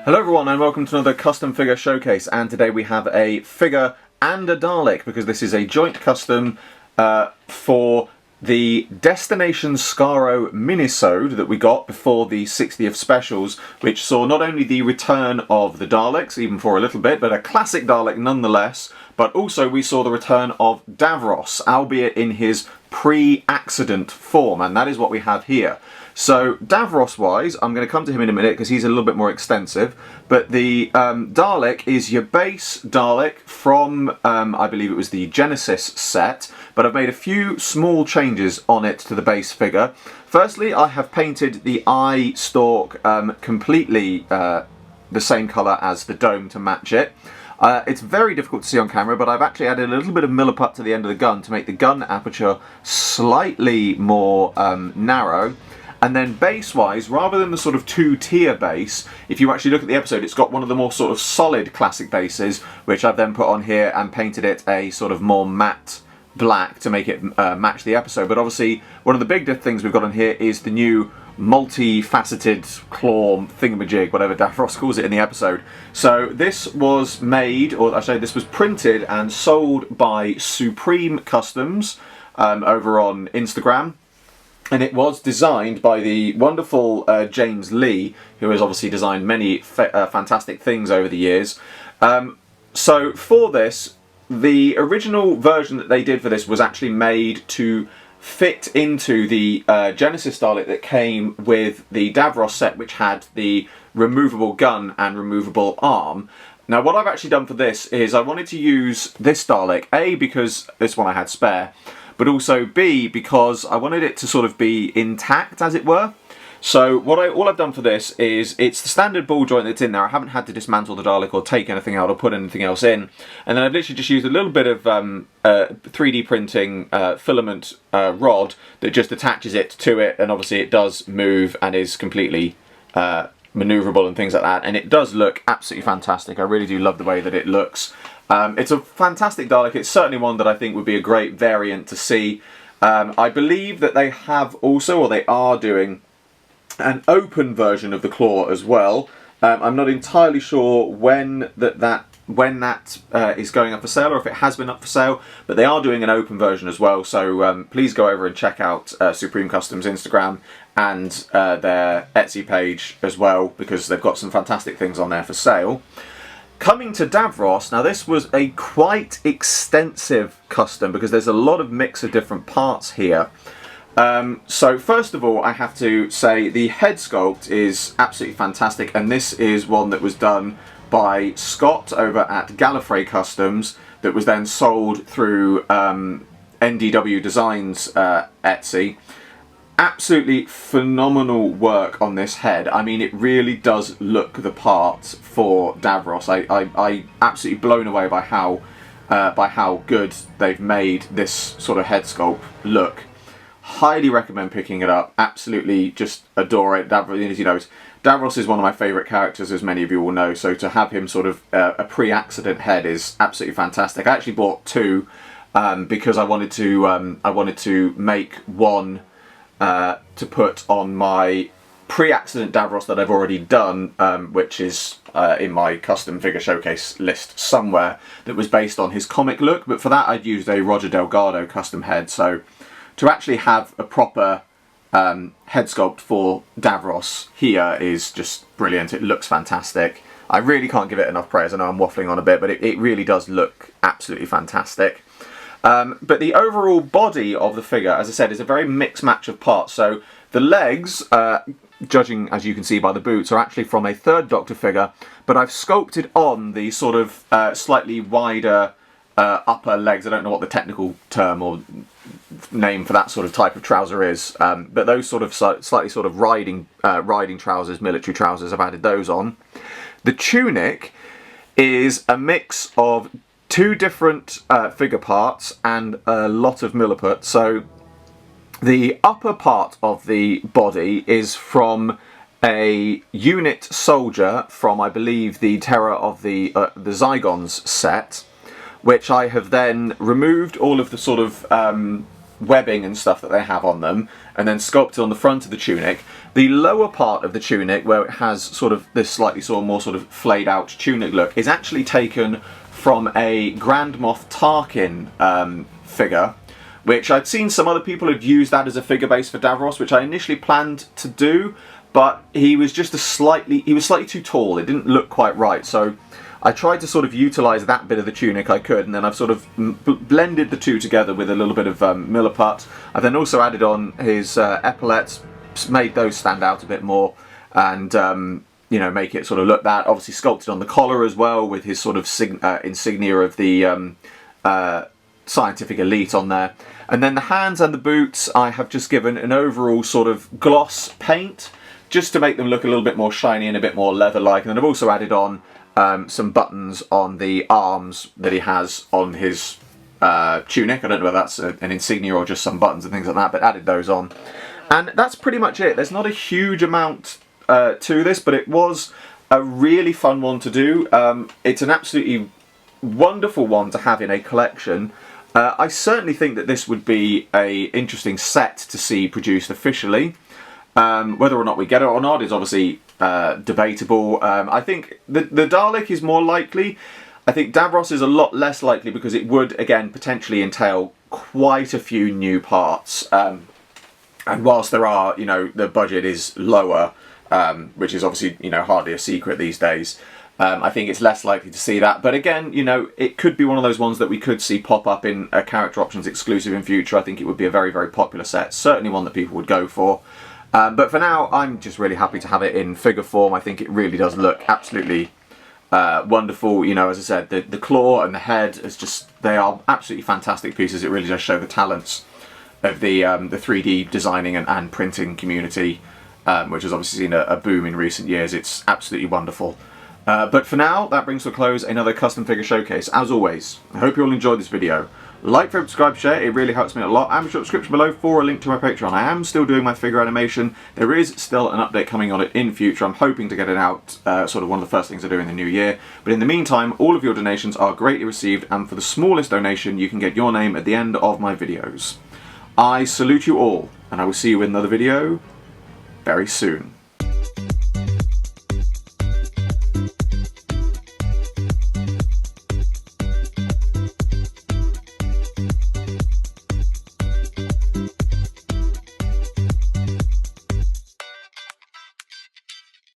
Hello everyone and welcome to another custom figure showcase, and today we have a figure and a Dalek because this is a joint custom for the Destination Skaro minisode that we got before the 60th specials, which saw not only the return of the Daleks, even for a little bit, but a classic Dalek nonetheless, but also we saw the return of Davros, albeit in his pre-accident form, and that is what we have here. So Davros-wise, I'm going to come to him in a minute because he's a little bit more extensive, but the Dalek is your base Dalek from, I believe it was the Genesis set, but I've made a few small changes on it to the base figure. Firstly, I have painted the eye stalk completely the same colour as the dome to match it. It's very difficult to see on camera, but I've actually added a little bit of milliput to the end of the gun to make the gun aperture slightly more narrow. And then base-wise, rather than the sort of two-tier base, if you actually look at the episode, it's got one of the more sort of solid classic bases, which I've then put on here and painted it a sort of more matte black to make it match the episode. But obviously, one of the big things we've got on here is the new multi-faceted claw thingamajig, whatever Davros calls it in the episode. So this was made, or I say this was printed and sold by Supreme Customs over on Instagram. And it was designed by the wonderful James Lee, who has obviously designed many fantastic things over the years. So for this, the original version that they did for this was actually made to fit into the Genesis Dalek that came with the Davros set, which had the removable gun and removable arm. Now what I've actually done for this is I wanted to use this Dalek, A, because this one I had spare, but also B, because I wanted it to sort of be intact, as it were. So all I've done for this is, it's the standard ball joint that's in there. I haven't had to dismantle the Dalek or take anything out or put anything else in. And then I've literally just used a little bit of 3D printing filament rod that just attaches it to it, and obviously it does move and is completely maneuverable and things like that. And it does look absolutely fantastic. I really do love the way that it looks. It's a fantastic Dalek. It's certainly one that I think would be a great variant to see. I believe that they have also, or they are doing, an open version of the claw as well. I'm not entirely sure when that is going up for sale, or if it has been up for sale, but they are doing an open version as well. So please go over and check out Supreme Customs Instagram and their Etsy page as well, because they've got some fantastic things on there for sale. Coming to Davros, now this was a quite extensive custom because there's a lot of mix of different parts here. So first of all, I have to say the head sculpt is absolutely fantastic, and this is one that was done by Scott over at Gallifrey Customs that was then sold through NDW Designs Etsy. Absolutely phenomenal work on this head. I mean, it really does look the part for Davros. I absolutely blown away by how good they've made this sort of head sculpt look. Highly recommend picking it up. Absolutely just adore it. Davros, as you know, Davros is one of my favourite characters, as many of you will know. So to have him sort of a pre-accident head is absolutely fantastic. I actually bought two because I wanted to make one to put on my pre-accident Davros that I've already done, which is in my custom figure showcase list somewhere, that was based on his comic look. But for that I'd used a Roger Delgado custom head. So to actually have a proper head sculpt for Davros here is just brilliant. It looks fantastic. I really can't give it enough praise. I know I'm waffling on a bit, but it really does look absolutely fantastic. But the overall body of the figure, as I said, is a very mixed match of parts. So the legs, judging as you can see by the boots, are actually from a third Doctor figure, but I've sculpted on the sort of slightly wider upper legs. I don't know what the technical term or name for that sort of type of trouser is, but those sort of slightly sort of riding trousers, military trousers, I've added those on. The tunic is a mix of two different figure parts and a lot of milliput. So the upper part of the body is from a unit soldier from, I believe, the Terror of the Zygons set, which I have then removed all of the sort of webbing and stuff that they have on them, and then sculpted on the front of the tunic. The lower part of the tunic, where it has sort of this slightly more sort of flayed out tunic look, is actually taken from a Grand Moff Tarkin figure, which I'd seen some other people had used that as a figure base for Davros, which I initially planned to do, but he was just slightly too tall. It didn't look quite right, so I tried to sort of utilise that bit of the tunic I could, and then I've sort of blended the two together with a little bit of milliput. I then also added on his epaulets, made those stand out a bit more, and you know, make it sort of look that. Obviously sculpted on the collar as well with his sort of insignia of the scientific elite on there. And then the hands and the boots I have just given an overall sort of gloss paint, just to make them look a little bit more shiny and a bit more leather-like. And then I've also added on some buttons on the arms that he has on his tunic. I don't know whether that's an insignia or just some buttons and things like that, but added those on. And that's pretty much it. There's not a huge amount to this, but it was a really fun one to do. It's an absolutely wonderful one to have in a collection. I certainly think that this would be a interesting set to see produced officially. Whether or not we get it or not is obviously debatable. I think the Dalek is more likely. I think Davros is a lot less likely because it would, again, potentially entail quite a few new parts. And whilst there are, you know, the budget is lower, which is obviously, you know, hardly a secret these days, I think it's less likely to see that. But again, you know, it could be one of those ones that we could see pop up in a Character Options exclusive in future. I think it would be a very, very popular set. Certainly one that people would go for. But for now, I'm just really happy to have it in figure form. I think it really does look absolutely wonderful. You know, as I said, the claw and the head is just, they are absolutely fantastic pieces. It really does show the talents of the 3D designing and printing community, which has obviously seen a boom in recent years. It's absolutely wonderful. But for now, that brings to a close another custom figure showcase. As always, I hope you all enjoyed this video. Like, favorite, subscribe, share, it really helps me a lot. And be sure to description below for a link to my Patreon. I am still doing my figure animation. There is still an update coming on it in future. I'm hoping to get it out, sort of one of the first things I do in the new year. But in the meantime, all of your donations are greatly received, and for the smallest donation, you can get your name at the end of my videos. I salute you all, and I will see you in another video very soon.